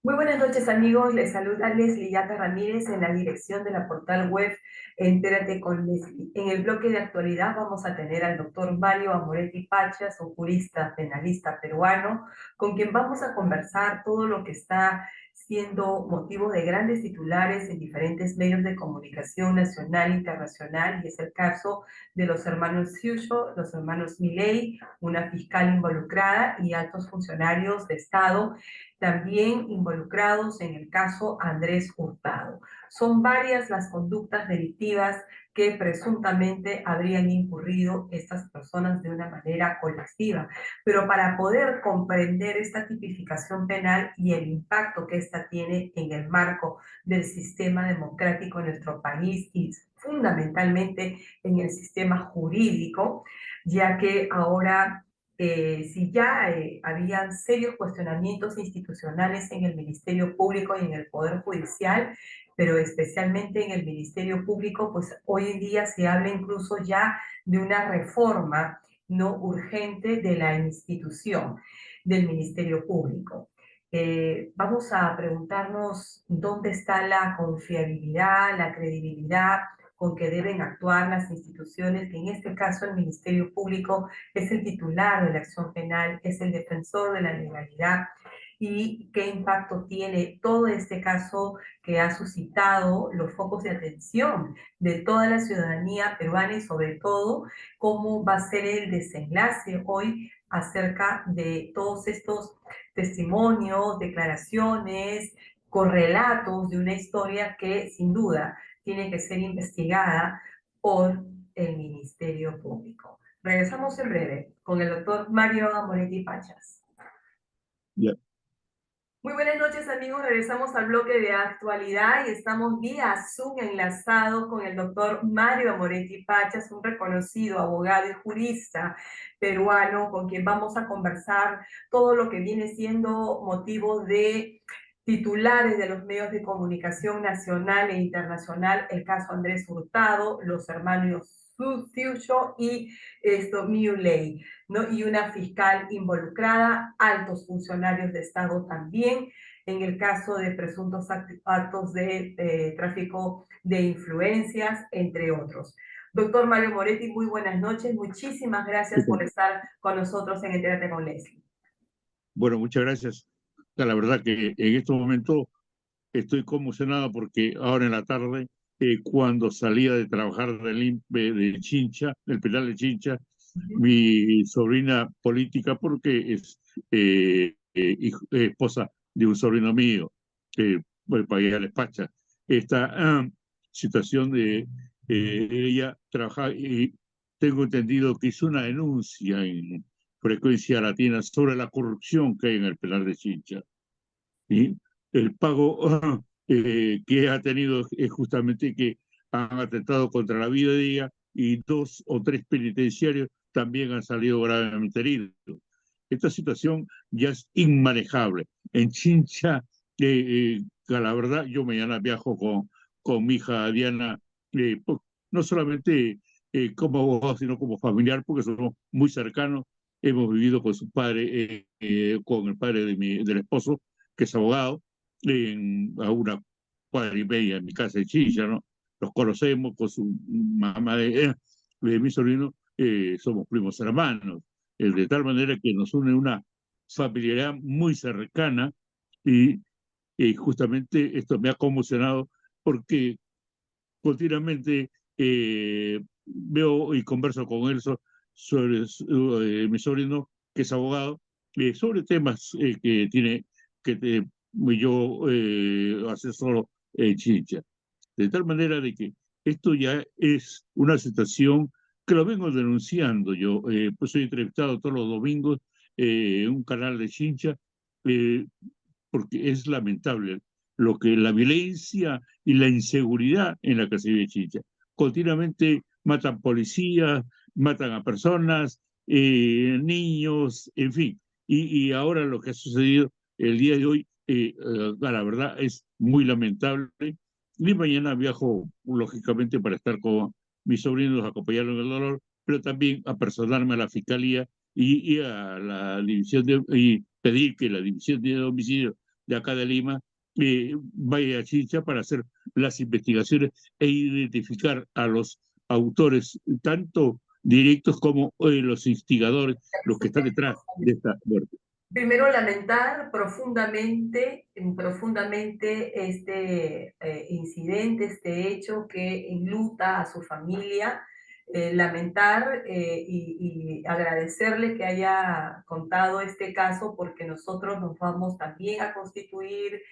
Muy buenas noches amigos, les saluda Leslie Yata Ramírez en la dirección de la portal web Entérate con Leslie. En el bloque de actualidad vamos a tener al doctor Mario Amoretti Pachas, un jurista penalista peruano, con quien vamos a conversar todo lo que está siendo motivo de grandes titulares en diferentes medios de comunicación nacional e internacional, y es el caso de los hermanos Ciucho, los hermanos Milei, una fiscal involucrada y altos funcionarios de Estado también involucrados en el caso Andrés Hurtado. Son varias las conductas delictivas que presuntamente habrían incurrido estas personas de una manera colectiva. Pero para poder comprender esta tipificación penal y el impacto que ésta tiene en el marco del sistema democrático en nuestro país y fundamentalmente en el sistema jurídico, ya que ahora si ya habían serios cuestionamientos institucionales en el Ministerio Público y en el Poder Judicial, pero especialmente en el Ministerio Público, pues hoy en día se habla incluso ya de una reforma no urgente de la institución del Ministerio Público. Vamos a preguntarnos dónde está la confiabilidad, la credibilidad con que deben actuar las instituciones, que en este caso el Ministerio Público es el titular de la acción penal, es el defensor de la legalidad, y qué impacto tiene todo este caso que ha suscitado los focos de atención de toda la ciudadanía peruana y sobre todo cómo va a ser el desenlace hoy acerca de todos estos testimonios, declaraciones, correlatos de una historia que sin duda tiene que ser investigada por el Ministerio Público. Regresamos en breve con el doctor Mario Amoretti Pachas. Ya. Muy buenas noches amigos, regresamos al bloque de actualidad y estamos vía Zoom enlazado con el doctor Mario Amoretti Pachas, un reconocido abogado y jurista peruano con quien vamos a conversar todo lo que viene siendo motivo de titulares de los medios de comunicación nacional e internacional, el caso Andrés Hurtado, los hermanos Ciucho y Milei, ¿no? Y una fiscal involucrada, altos funcionarios de Estado también, en el caso de presuntos actos de tráfico de influencias, entre otros. Doctor Mario Moretti, muy buenas noches. Muchísimas gracias por estar con nosotros en Entérate con Leslie. Bueno, muchas gracias. La verdad que en estos momentos estoy conmocionado porque ahora en la tarde, cuando salía de trabajar de Chincha, del penal de Chincha, mi sobrina política, porque es esposa de un sobrino mío, que pagué a la despacha, esta situación de ella trabajar, y tengo entendido que hizo una denuncia en Frecuencia Latina sobre la corrupción que hay en el penal de Chincha. ¿Sí? El pago que ha tenido es justamente que han atentado contra la vida de ella y 2 o 3 penitenciarios también han salido gravemente heridos. Esta situación ya es inmanejable. En Chincha, la verdad, yo mañana viajo con mi hija Diana, no solamente como abogado, sino como familiar, porque somos muy cercanos. Hemos vivido con su padre, con el padre del esposo, que es abogado, a una cuadra y media en mi casa de Chincha, ¿no? Los conocemos con su mamá de mi sobrino, somos primos hermanos, de tal manera que nos une una familiaridad muy cercana y justamente esto me ha conmocionado porque continuamente veo y converso con él sobre mi sobrino, que es abogado, sobre temas que tiene que yo asesoro Chincha. De tal manera de que esto ya es una situación que lo vengo denunciando yo. Pues soy entrevistado todos los domingos en un canal de Chincha, eh, porque es lamentable lo que la violencia y la inseguridad en la que se vive Chincha. Continuamente matan policías, matan a personas, niños, en fin. Y ahora lo que ha sucedido el día de hoy, la verdad, es muy lamentable. Y mañana viajo, lógicamente, para estar con mis sobrinos, acompañarlos en el dolor, pero también a personarme a la fiscalía y a la división y pedir que la división de homicidio de acá de Lima vaya a Chincha para hacer las investigaciones e identificar a los autores, tanto directos como los instigadores, los que están detrás de esta muerte. Primero, lamentar profundamente este incidente, este hecho que enluta a su familia. Lamentar y agradecerle que haya contado este caso, porque nosotros nos vamos también a constituir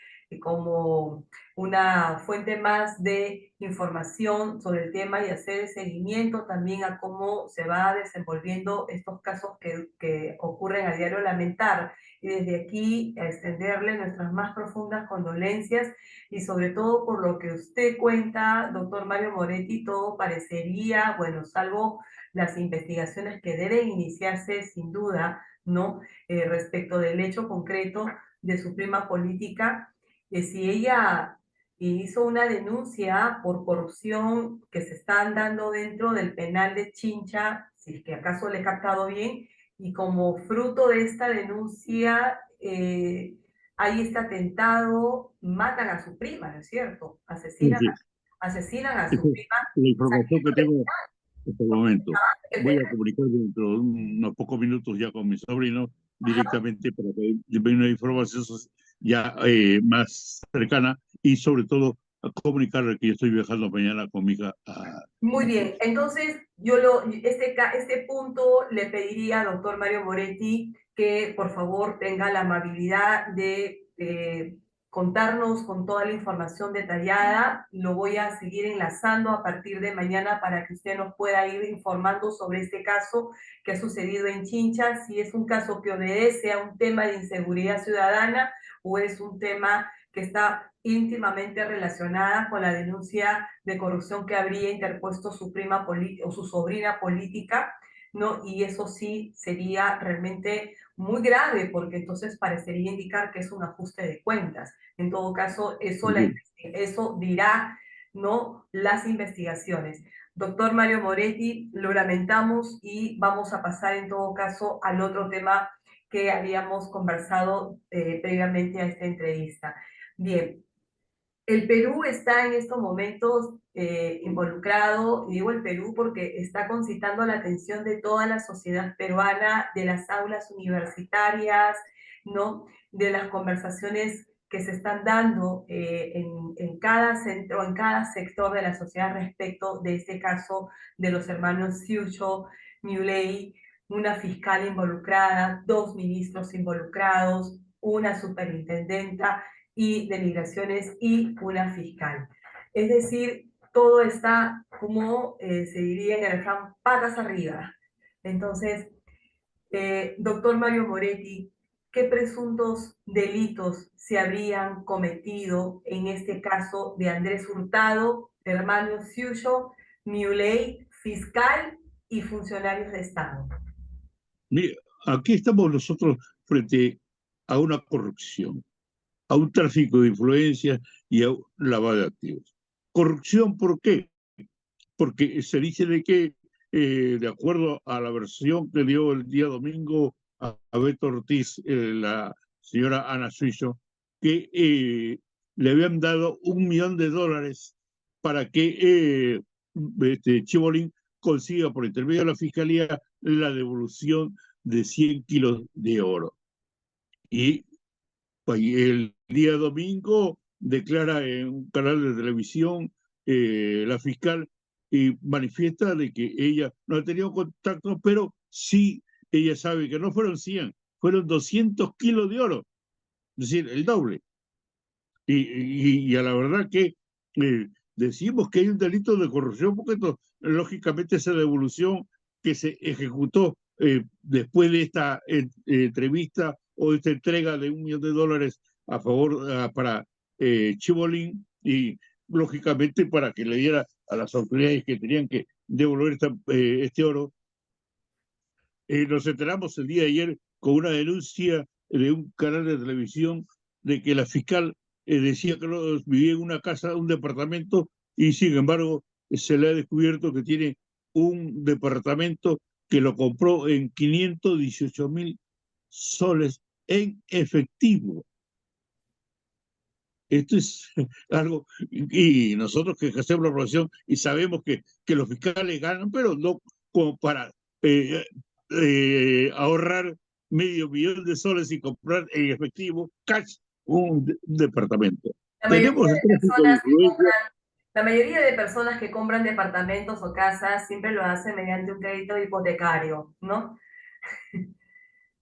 como una fuente más de información sobre el tema y hacer seguimiento también a cómo se va desenvolviendo estos casos que ocurren a diario. Lamentar y desde aquí extenderle nuestras más profundas condolencias, y sobre todo por lo que usted cuenta, doctor Mario Moretti, todo parecería, bueno, salvo las investigaciones que deben iniciarse sin duda, ¿no? Respecto del hecho concreto de su prima política, si ella hizo una denuncia por corrupción que se están dando dentro del penal de Chincha, si es que acaso le he captado bien, y como fruto de esta denuncia hay este atentado, matan a su prima, ¿no es cierto? Asesinan a Esa su es prima. la información que tengo hasta el momento. El Voy a penal. comunicar dentro de unos pocos minutos ya con mi sobrino directamente para que me una información ya más cercana y sobre todo a comunicarle que yo estoy viajando mañana con mi hija a Muy bien, Chincha. entonces este punto le pediría, doctor Mario Moretti, que por favor tenga la amabilidad de contarnos con toda la información detallada. Lo voy a seguir enlazando a partir de mañana para que usted nos pueda ir informando sobre este caso que ha sucedido en Chincha, si es un caso que obedece a un tema de inseguridad ciudadana o es un tema que está íntimamente relacionada con la denuncia de corrupción que habría interpuesto su prima o su sobrina política, ¿no? Y eso sí sería realmente muy grave, porque entonces parecería indicar que es un ajuste de cuentas. En todo caso, eso dirá, ¿no? Las investigaciones. Doctor Mario Moretti, lo lamentamos y vamos a pasar en todo caso al otro tema que habíamos conversado previamente a esta entrevista. Bien, el Perú está en estos momentos involucrado, y digo el Perú porque está concitando la atención de toda la sociedad peruana, de las aulas universitarias, ¿no? De las conversaciones que se están dando en cada centro, en cada sector de la sociedad respecto de este caso de los hermanos Ciucho, Muley, una fiscal involucrada, dos ministros involucrados, una superintendenta y de migraciones y una fiscal. Es decir, todo está, como se diría en el refrán, patas arriba. Entonces, doctor Mario Moretti, ¿qué presuntos delitos se habrían cometido en este caso de Andrés Hurtado, hermano Ciucho, Muley, fiscal y funcionarios de Estado? Mire, aquí estamos nosotros frente a una corrupción, a un tráfico de influencias y a un lavado de activos. ¿Corrupción por qué? Porque se dice de que, de acuerdo a la versión que dio el día domingo a Beto Ortiz, la señora Ana Suizo, que le habían dado $1 millón para que Chibolín consiga por intermedio de la fiscalía la devolución de 100 kilos de oro. Y pues, el día domingo declara en un canal de televisión la fiscal y manifiesta de que ella no ha tenido contacto, pero sí ella sabe que no fueron 100, fueron 200 kilos de oro, es decir, el doble. Y a la verdad que decimos que hay un delito de corrupción porque lógicamente esa devolución que se ejecutó después de esta entrevista o esta entrega de $1 millón a favor para Chibolín y lógicamente para que le diera a las autoridades que tenían que devolver este oro. Nos enteramos el día de ayer con una denuncia de un canal de televisión de que la fiscal decía que vivía en una casa, un departamento, y sin embargo se le ha descubierto que tiene un departamento que lo compró en 518.000 soles en efectivo. Esto es algo, y nosotros que ejercemos la profesión y sabemos que los fiscales ganan, pero no como para eh, ahorrar $500,000 y comprar en efectivo, cash, un departamento. La mayoría Tenemos el de tráfico de personas que influencia compran, la mayoría de personas que compran departamentos o casas siempre lo hacen mediante un crédito hipotecario, ¿no?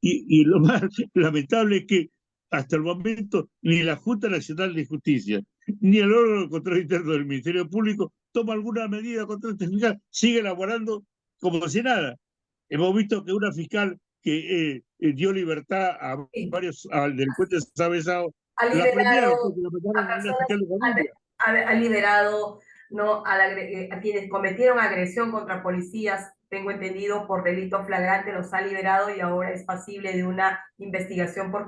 y lo más lamentable es que hasta el momento ni la Junta Nacional de Justicia ni el órgano de control interno del Ministerio Público toma alguna medida contra este fiscal, sigue elaborando como si nada. Hemos visto que una fiscal que dio libertad a Sí. varios al delincuentes avesados, Ha la prendieron liberado porque la a mataron a una personas, fiscal de familia. ha liberado, ¿no? A quienes cometieron agresión contra policías, tengo entendido, por delito flagrante, los ha liberado y ahora es pasible de una investigación por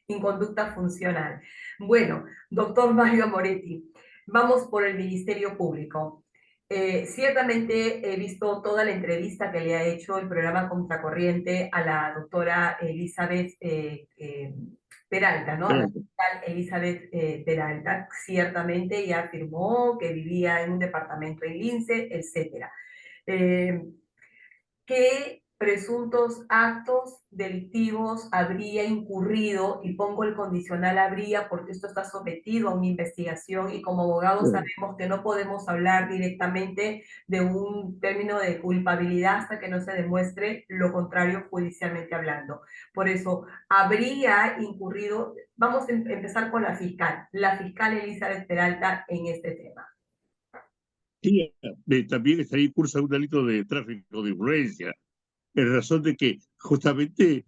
inconducta funcional. Bueno, doctor Mario Moretti, vamos por el Ministerio Público. Ciertamente he visto toda la entrevista que le ha hecho el programa Contracorriente a la doctora Elizabeth Peralta, ¿no? A la Pero, fiscal Elizabeth Peralta. Ciertamente ella afirmó que vivía en un departamento en Lince, etcétera. Eh, ¿Qué presuntos actos delictivos habría incurrido? Y pongo el condicional habría porque esto está sometido a una investigación y como abogados bueno, sabemos que no podemos hablar directamente de un término de culpabilidad hasta que no se demuestre lo contrario judicialmente hablando. Por eso, habría incurrido, vamos a empezar con la fiscal Elizabeth Peralta en este tema. sí, también estaría en curso un delito de tráfico de influencia, en razón de que justamente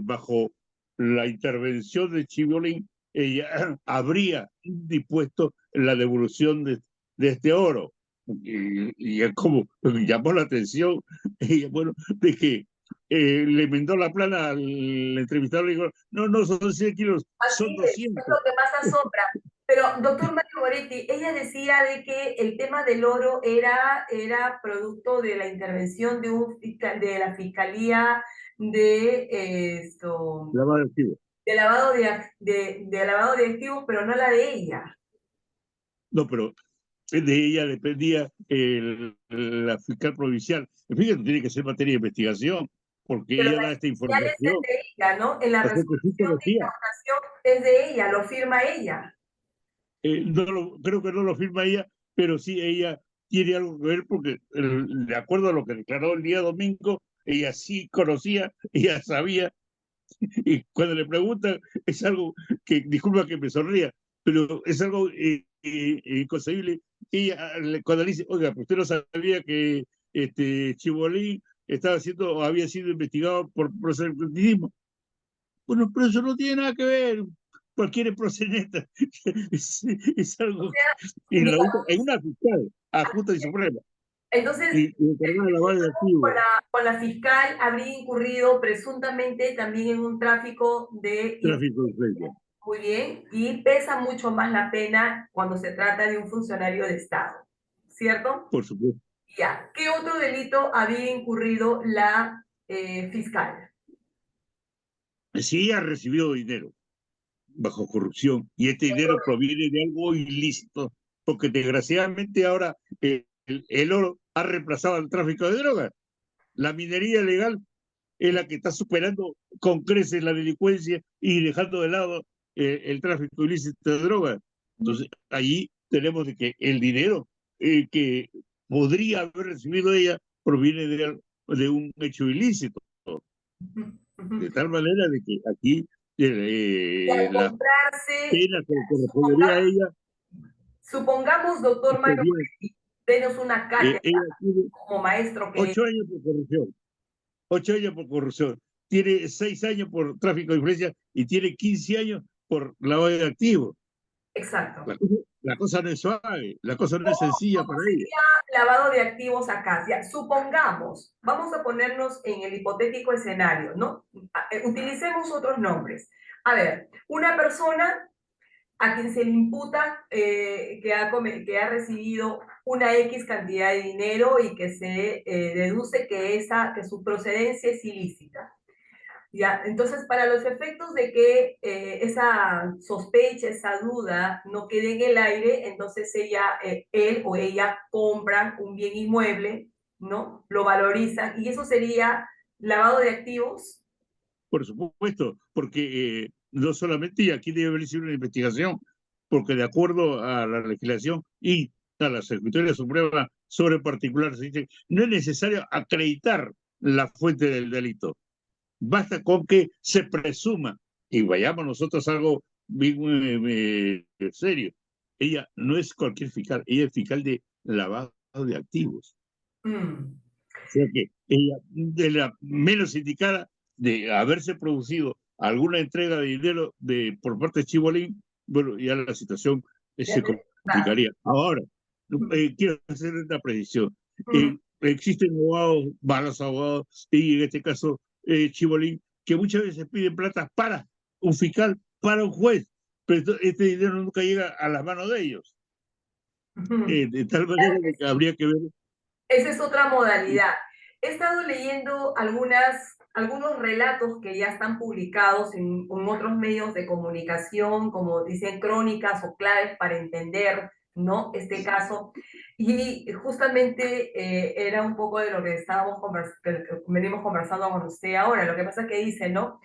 bajo la intervención de Chibolín, ella habría dispuesto la devolución de este oro. Y es como llamó la atención, ella, bueno, de que le mandó la plana al entrevistador y dijo, no, no, son 100 kilos, Así son es 200. lo que más asombra. Pero, doctor Mario Moretti, ella decía de que el tema del oro era producto de la intervención de, de la Fiscalía de, La va a decir. de lavado de activos, pero no la de ella. No, pero de ella dependía la fiscal provincial. Fíjate, tiene que ser materia de investigación, porque Pero ella las da esta iniciales es información. de ella, ¿no? En la La resolución secrecita de decía, incautación es de ella, lo firma ella. creo que no lo firma ella, pero sí ella tiene algo que ver porque, de acuerdo a lo que declaró el día domingo, ella sí conocía, ella sabía, y cuando le preguntan, es algo que, disculpa que me sonría, pero es algo inconcebible. Ella, cuando le dice, oiga, pero usted no sabía que Chibolín estaba siendo, había sido investigado por proselitismo. Bueno, pero eso no tiene nada que ver. Cualquier proxeneta. Es O algo que, sea, y lo dice digamos, en una fiscal, a Junta y Suprema, entonces, y encargada de lavado de activos, con la fiscal habría incurrido presuntamente también en un tráfico de tráfico de influencia, muy bien, y pesa mucho más la pena cuando se trata de un funcionario de Estado, ¿cierto? por supuesto. Ya, ¿qué otro delito había incurrido la fiscal? Si ella recibió dinero bajo corrupción y este dinero proviene de algo ilícito, porque desgraciadamente ahora el oro ha reemplazado al tráfico de drogas. La minería legal es la que está superando con creces la delincuencia y dejando de lado el tráfico ilícito de drogas. Entonces, allí tenemos de que el dinero que podría haber recibido ella proviene de un hecho ilícito, de tal manera de que aquí Y al la comprarse, pena que le correspondería a supongamos, ella supongamos, doctor Mario sería, Moretti, denos una cátedra ella tiene como maestro que es. 8 años por corrupción, 8 años por corrupción, tiene 6 años por tráfico de influencia y tiene 15 años por lavado de activos. Exacto. La cosa no es suave, la cosa no es sencilla ¿Cómo para ella. sería lavado de activos acá? Ya, supongamos, vamos a ponernos en el hipotético escenario, ¿no? Utilicemos otros nombres. A ver, una persona a quien se le imputa que ha recibido una X cantidad de dinero y que se deduce que su procedencia es ilícita. Ya, entonces, para los efectos de que esa sospecha, esa duda no quede en el aire, entonces él o ella compran un bien inmueble, ¿no? Lo valorizan y eso sería lavado de activos. Por supuesto, porque no solamente, y aquí debe haber sido una investigación, porque de acuerdo a la legislación y a la Secretaría Suprema sobre particular, se dice, no es necesario acreditar la fuente del delito. Basta con que se presuma, y vayamos nosotros a algo bien serio. Ella no es cualquier fiscal, ella es fiscal de lavado de activos. Mm. O sea que ella, de la menos indicada de haberse producido alguna entrega de dinero por parte de Chibolín, bueno, ya la situación Ya se te- ah, complicaría. Ahora, mm, quiero hacer una precisión. mm. Existen abogados, malos abogados, y en este caso Chibolín, que muchas veces piden plata para un fiscal, para un juez, pero este dinero nunca llega a las manos de ellos. Ujú. De tal manera Claro que que sí. habría que ver. Esa es otra modalidad. He estado leyendo algunos relatos que ya están publicados en otros medios de comunicación, como dicen crónicas o claves para entender, ¿no? Este caso. Y justamente era un poco de lo que que venimos conversando con usted ahora. Lo que pasa es que dice, ¿no?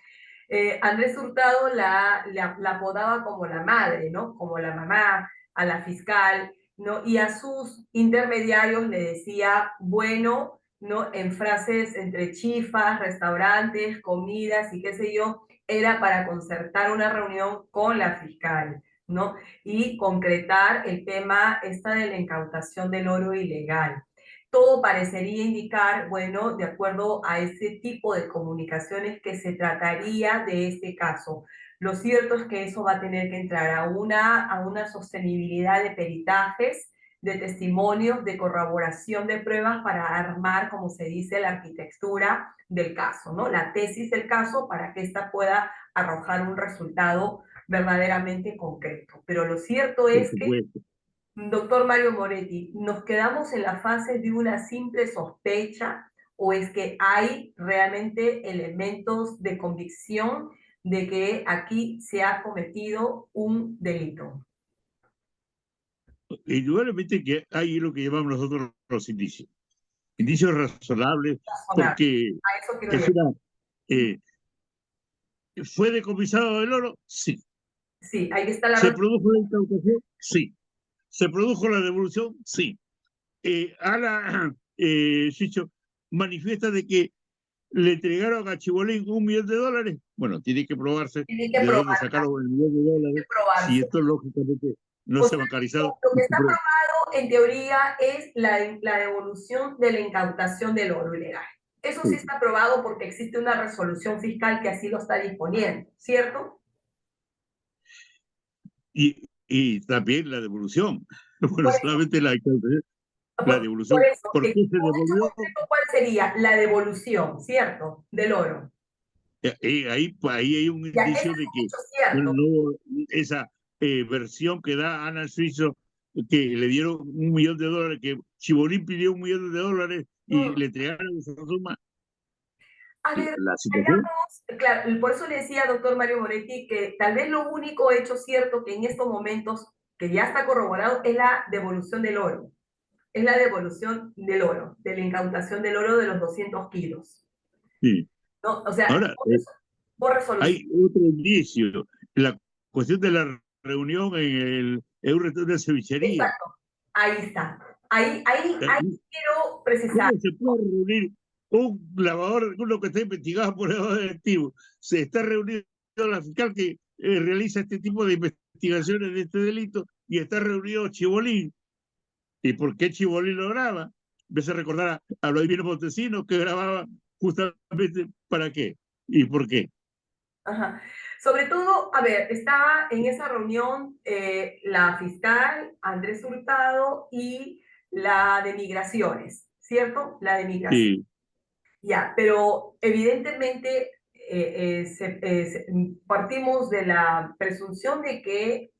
Andrés Hurtado la apodaba como la madre, ¿no? Como la mamá, a la fiscal, ¿no? Y a sus intermediarios le decía, bueno, ¿no? En frases entre chifas, restaurantes, comidas y qué sé yo, era para concertar una reunión con la fiscal, ¿no? Y concretar el tema esta de la incautación del oro ilegal. Todo parecería indicar, bueno, de acuerdo a ese tipo de comunicaciones, que se trataría de este caso. Lo cierto es que eso va a tener que entrar a una sostenibilidad de peritajes, de testimonios, de corroboración de pruebas para armar, como se dice, la arquitectura del caso, ¿no? La tesis del caso para que ésta pueda arrojar un resultado verdaderamente concreto. Pero lo cierto Por es que, supuesto. doctor Mario Moretti, ¿nos quedamos en la fase de una simple sospecha o es que hay realmente elementos de convicción de que aquí se ha cometido un delito? Indudablemente que hay lo que llamamos nosotros los indicios. Indicios razonables, Razonable. porque A eso quiero es llegar. una. eh, ¿Fue decomisado el oro? Sí. Sí, ahí está la ¿Se respuesta. produjo la incautación? Sí. ¿Se produjo la devolución? Sí. Ana Chicho manifiesta de que le entregaron a Chibolín $1 millón. Bueno, tiene que probarse Tiene que de dónde probar, sacaron el $1 millón, que si probarse. esto lógicamente no O se sea, ha bancarizado. lo que está probado en teoría es la devolución de la incautación del oro ilegal. Eso sí está probado porque existe una resolución fiscal que así lo está disponiendo, ¿cierto? Y también la devolución. Bueno, Por eso, solamente la por devolución. eso, ¿Por qué se un hecho devolvió? concreto, ¿cuál sería? La devolución, ¿cierto? Del oro. Ahí hay un Ya, ese es indicio de un que hecho bueno, cierto. no, esa versión que da Ana Suizo, que le dieron $1 millón, que Chibolín pidió $1 millón y Mm. le entregaron esa suma. A ver, La situación. hagamos, claro, por eso le decía, doctor Mario Moretti, que tal vez lo único hecho cierto que en estos momentos, que ya está corroborado, es la devolución del oro. Es la devolución del oro, de la incautación del oro de los 200 kilos, Sí. ¿no? O sea, Ahora, por resolución. hay otro indicio, la cuestión de la reunión en un restaurante de cevichería. Exacto, ahí está. Ahí quiero ¿Cómo precisar. se puede reunir un lavador, uno que está investigado por lavado de activos? Se está reuniendo la fiscal que realiza este tipo de investigaciones de este delito y está reunido Chibolín. ¿Y por qué Chibolín lo graba? Me hace recordar a Vladimir Montesinos, que grababa justamente para qué y por qué. Ajá. Sobre todo, a ver, estaba en esa reunión la fiscal Andrés Hurtado y la de migraciones, ¿cierto? La de migraciones. Sí, Ya, pero evidentemente partimos de la presunción de que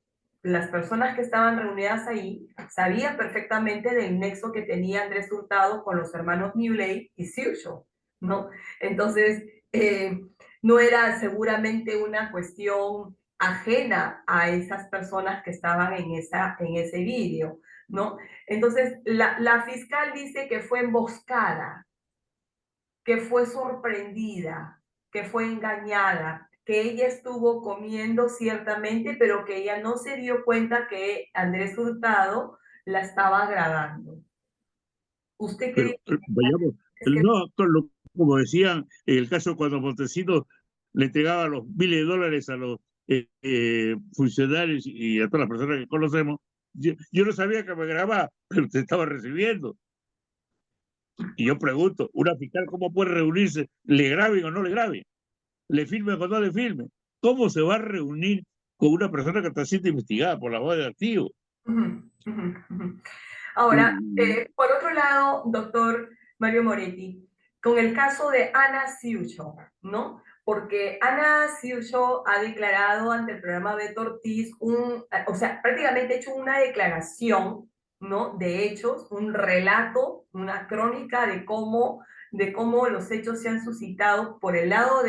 las personas que estaban reunidas ahí sabían perfectamente del nexo que tenía Andrés Hurtado con los hermanos Newley y Sircho, ¿no? Entonces, no era seguramente una cuestión ajena a esas personas que estaban en ese vídeo, ¿no? Entonces, la fiscal dice que fue emboscada, que fue sorprendida, que fue engañada, que ella estuvo comiendo ciertamente, pero que ella no se dio cuenta que Andrés Hurtado la estaba grabando. ¿Usted Pero cree vayamos, que... no, como decían en el caso cuando Montesinos le entregaba los miles de dólares a los funcionarios y a todas las personas que conocemos, yo no sabía que me grababa, pero usted estaba recibiendo. Y yo pregunto, ¿una fiscal cómo puede reunirse? ¿Le graben o no le graben? ¿Le filmen o no le filmen? ¿Cómo se va a reunir con una persona que está siendo investigada por lavado de activos? Ujú, ujú, ujú. Ahora, Y, por otro lado, doctor Mario Moretti, con el caso de Ana Ciucho, ¿no? Porque Ana Ciucho ha declarado ante el programa Beto Ortiz, o sea, prácticamente ha hecho una declaración, ¿no? De hechos, un relato, una crónica de cómo los hechos se han suscitado por el lado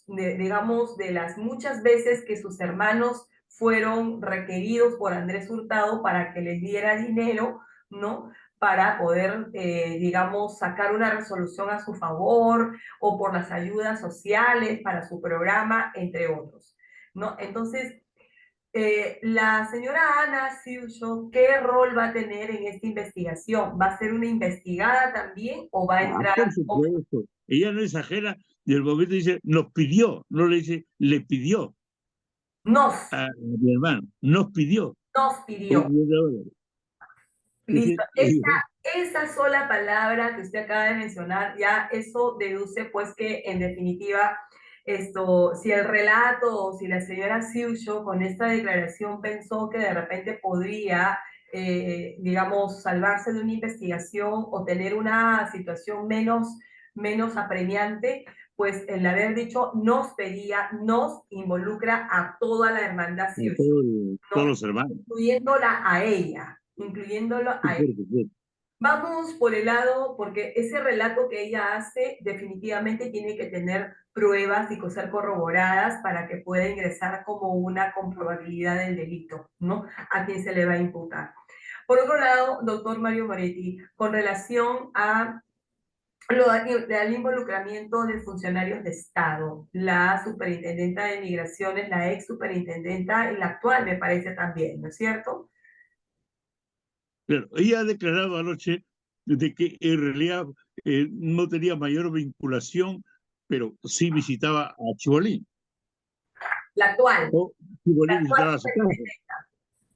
digamos, de las muchas veces que sus hermanos fueron requeridos por Andrés Hurtado para que les diera dinero, ¿no? Para poder, digamos, sacar una resolución a su favor o por las ayudas sociales para su programa, entre otros, ¿no? Entonces, la señora Ana Ciucho, ¿qué rol va a tener en esta investigación? ¿Va a ser una investigada también o va a entrar? por supuesto, ella no exagera y el momento dice, nos pidió, no le dice, le pidió Nos, a mi hermano, nos pidió nos un pidió. millón de dólares. Es Listo. decir, Esa sola palabra que usted acaba de mencionar, ya eso deduce pues que en definitiva esto, si el relato o si la señora Siucho con esta declaración pensó que de repente podría, digamos, salvarse de una investigación o tener una situación menos apremiante, pues el haber dicho nos pedía, nos involucra a toda la hermandad Siucho, todos ¿no? los hermanos. Incluyéndola a ella, incluyéndolo Sí, a ella. por supuesto. Vamos por el lado, porque ese relato que ella hace definitivamente tiene que tener pruebas y ser corroboradas para que pueda ingresar como una comprobabilidad del delito, ¿no? A quien se le va a imputar. Por otro lado, doctor Mario Moretti, con relación a al involucramiento de funcionarios de Estado, la superintendenta de Migraciones, la ex superintendenta y la actual, me parece también, ¿no es cierto? Claro, ella ha declarado anoche de que en realidad no tenía mayor vinculación, pero sí visitaba a Chibolín, La actual, o la Chibolín actual visitaba a su casa, superintendenta.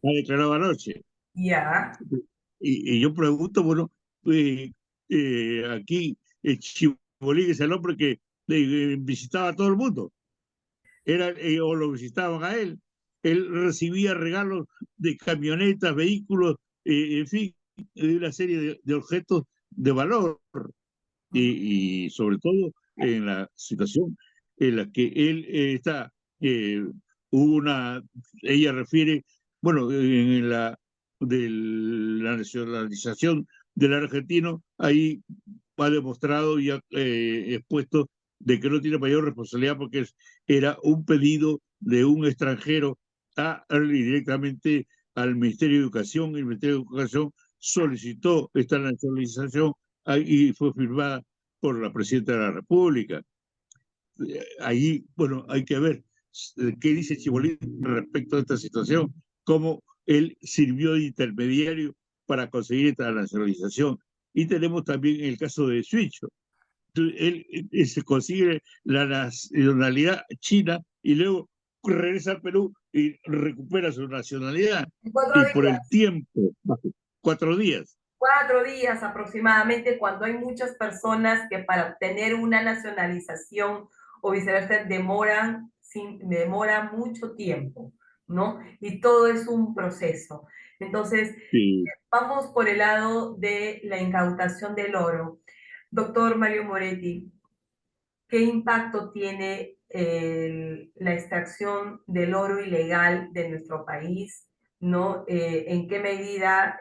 ha declarado anoche. Ya. Y yo pregunto, bueno, eh, aquí Chibolín es el hombre que visitaba a todo el mundo, o lo visitaban a él. Él recibía regalos de camionetas, vehículos, en fin, de una serie de objetos de valor y sobre todo en la situación en la que él está. eh, hubo una, ella refiere, bueno, en la nacionalización del argentino, ahí ha demostrado y ha expuesto de que no tiene mayor responsabilidad porque era un pedido de un extranjero directamente al Ministerio de Educación. El Ministerio de Educación solicitó esta nacionalización y fue firmada por la Presidenta de la República. Ahí, bueno, hay que ver qué dice Chibolín respecto a esta situación, cómo él sirvió de intermediario para conseguir esta nacionalización. Y tenemos también el caso de Suicho. Él se consigue la nacionalidad china y luego regresa al Perú y recupera su nacionalidad. En cuatro Y por días, el tiempo, 4 días. 4 días aproximadamente, cuando hay muchas personas que para obtener una nacionalización o viceversa demora mucho tiempo, ¿no? Y todo es un proceso. Entonces, Sí. vamos por el lado de la incautación del oro. Doctor Mario Moretti, ¿qué impacto tiene la extracción del oro ilegal de nuestro país? ¿No? ¿En qué medida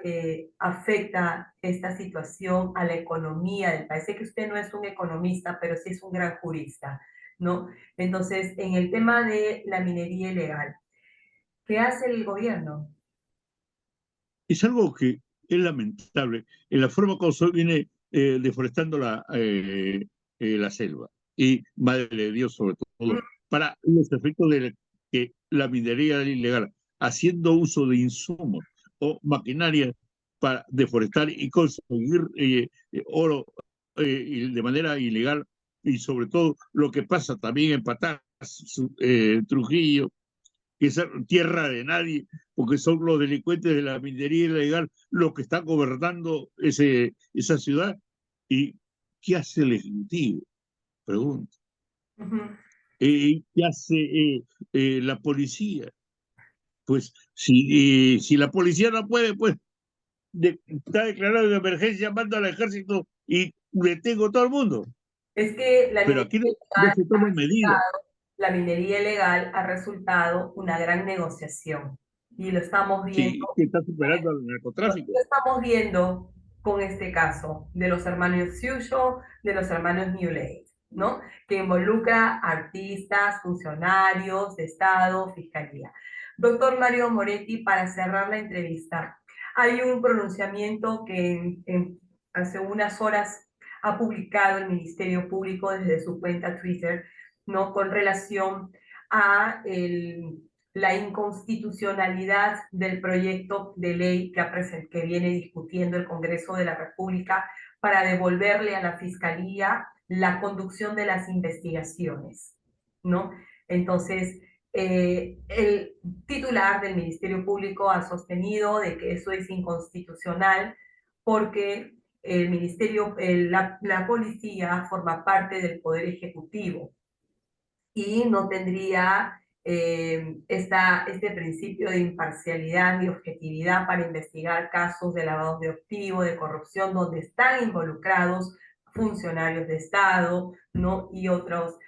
afecta esta situación a la economía del país? Sé que usted no es un economista, pero sí es un gran jurista. ¿no? Entonces, en el tema de la minería ilegal, ¿qué hace el gobierno? Es algo que es lamentable en la forma como se viene deforestando la selva. Y madre de Dios, sobre todo, para los efectos de que la minería ilegal, haciendo uso de insumos o maquinaria para deforestar y conseguir oro de manera ilegal, y sobre todo lo que pasa también en Patas, Trujillo, que es tierra de nadie, porque son los delincuentes de la minería ilegal los que están gobernando esa ciudad. ¿Y qué hace el Ejecutivo? Pregunto. Ujú. ¿Qué hace la policía? Pues si la policía no puede, pues está declarado de emergencia, manda al ejército y detengo a todo el mundo. Es que Pero aquí no se toman medidas. la minería ilegal ha resultado una gran negociación y lo estamos viendo. Sí, que está superando al Lo narcotráfico. estamos viendo con este caso de los hermanos Siuyo, de los hermanos Newley, ¿no? Que involucra artistas, funcionarios de Estado, Fiscalía. Doctor Mario Moretti, para cerrar la entrevista, hay un pronunciamiento que hace unas horas ha publicado el Ministerio Público desde su cuenta Twitter, ¿no? Con relación a la inconstitucionalidad del proyecto de ley que viene discutiendo el Congreso de la República para devolverle a la Fiscalía la conducción de las investigaciones, ¿no? Entonces, el titular del Ministerio Público ha sostenido de que eso es inconstitucional porque el ministerio, la policía forma parte del Poder Ejecutivo y no tendría este principio de imparcialidad y objetividad para investigar casos de lavado de activos, de corrupción, donde están involucrados funcionarios de Estado, ¿no? Y otros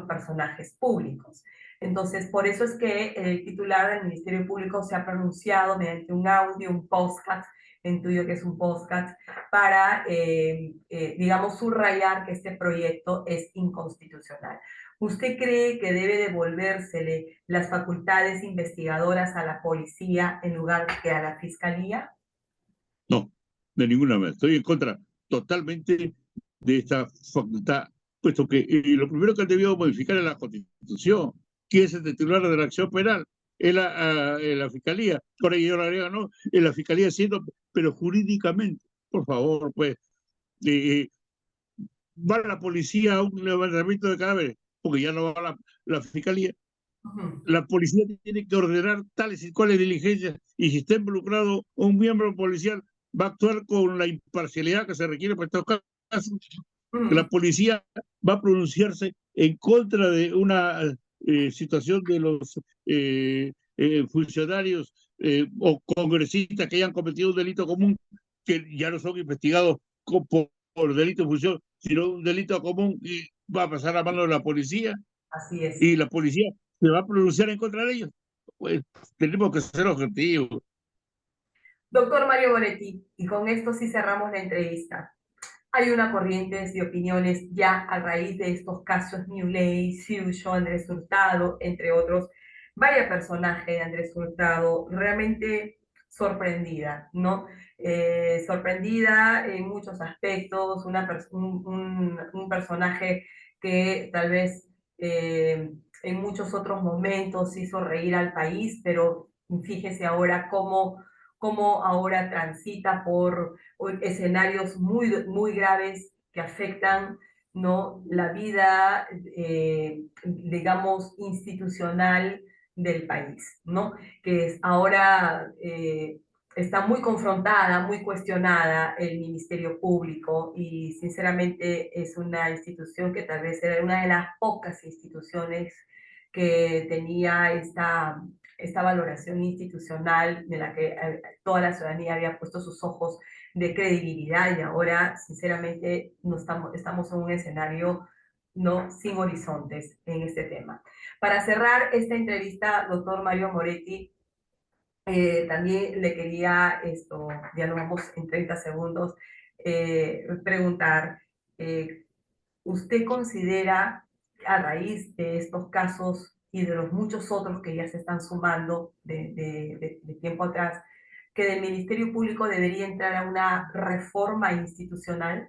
personajes públicos. Entonces, por eso es que el titular del Ministerio Público se ha pronunciado mediante un audio, un podcast, intuyo que es un podcast, para, digamos, subrayar que este proyecto es inconstitucional. ¿Usted cree que debe devolvérsele las facultades investigadoras a la policía en lugar que a la fiscalía? No, de ninguna manera. Estoy en contra totalmente de esta facultad, puesto que lo primero que han debido modificar es la Constitución, que es el titular de la acción penal, es la Fiscalía. Por ahí yo la agrego, no, es la Fiscalía siendo, pero jurídicamente, por favor, pues, eh, va la policía a un levantamiento de cadáveres, porque ya no va la Fiscalía. Ujú, La policía tiene que ordenar tales y cuales diligencias y si está involucrado un miembro policial va a actuar con la imparcialidad que se requiere para estos casos. ujú, La policía va a pronunciarse en contra de una situación de los funcionarios o congresistas que hayan cometido un delito común que ya no son investigados por delito de función, sino un delito común y va a pasar a mano de la policía así es. y la policía se va a pronunciar en contra de ellos. Pues tenemos que ser objetivos. Doctor Mario Bonetti, y con esto sí cerramos la entrevista. Hay una corriente de opiniones ya a raíz de estos casos Newley, Siuyo, Andrés Hurtado, entre otros, vaya personaje de Andrés Hurtado, realmente sorprendida, ¿no? Sorprendida en muchos aspectos, un personaje que tal vez en muchos otros momentos hizo reír al país, pero fíjese ahora cómo ahora transita por escenarios muy graves que afectan, ¿no? La vida, digamos, institucional del país, ¿no? Que es ahora está muy confrontada, muy cuestionada el Ministerio Público y sinceramente es una institución que tal vez era una de las pocas instituciones que tenía esta valoración institucional de la que toda la ciudadanía había puesto sus ojos de credibilidad y ahora, sinceramente, no estamos en un escenario no sin horizontes en este tema. Para cerrar esta entrevista, doctor Mario Moretti, también le quería esto, ya nos vamos en 30 segundos, preguntar, ¿usted considera a raíz de estos casos y de los muchos otros que ya se están sumando de tiempo atrás, que del Ministerio Público debería entrar a una reforma institucional?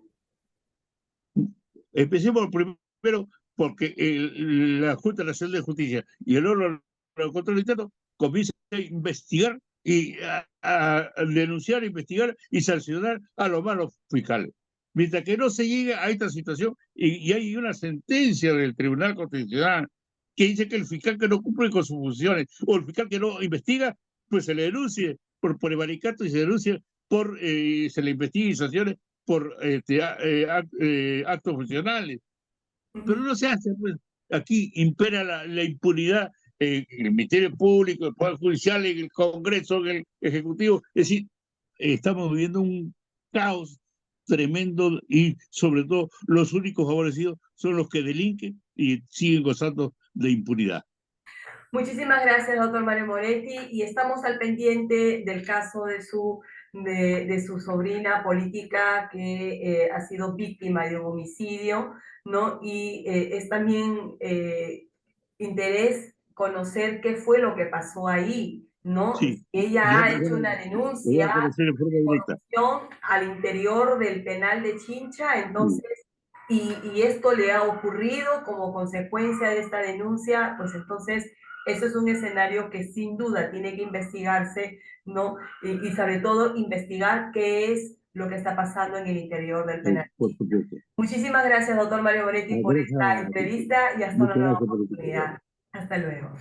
Empecemos primero porque la Junta Nacional de Justicia y el órgano de control interno comienzan a investigar y a denunciar, investigar y sancionar a los malos fiscales. Mientras que no se llegue a esta situación y hay una sentencia del Tribunal Constitucional que dice que el fiscal que no cumple con sus funciones o el fiscal que no investiga, pues se le denuncie por prevaricato y se denuncia se le investigue y sancione por actos funcionales, pero Ujú. no se hace. Pues. Aquí impera la impunidad en el Ministerio Público, el Poder Judicial, en el Congreso, en el Ejecutivo. Es decir, estamos viviendo un caos tremendo y sobre todo los únicos favorecidos son los que delinquen y siguen gozando de impunidad. Muchísimas gracias, doctor Mario Moretti, y estamos al pendiente del caso de su sobrina política que ha sido víctima de un homicidio, ¿no? Y es también interés conocer qué fue lo que pasó ahí, ¿no? Sí, ya, Ella ha hecho una lo voy denuncia a conocer en forma directa. al interior del penal de Chincha, Sí. entonces, y esto le ha ocurrido como consecuencia de esta denuncia, pues entonces eso es un escenario que sin duda tiene que investigarse, ¿no? Y sobre todo investigar qué es lo que está pasando en el interior del penal. Por supuesto. Muchísimas gracias, doctor Mario Moretti, por esta Gracias, entrevista y hasta una muchas nueva gracias por el tiempo. oportunidad. Hasta luego.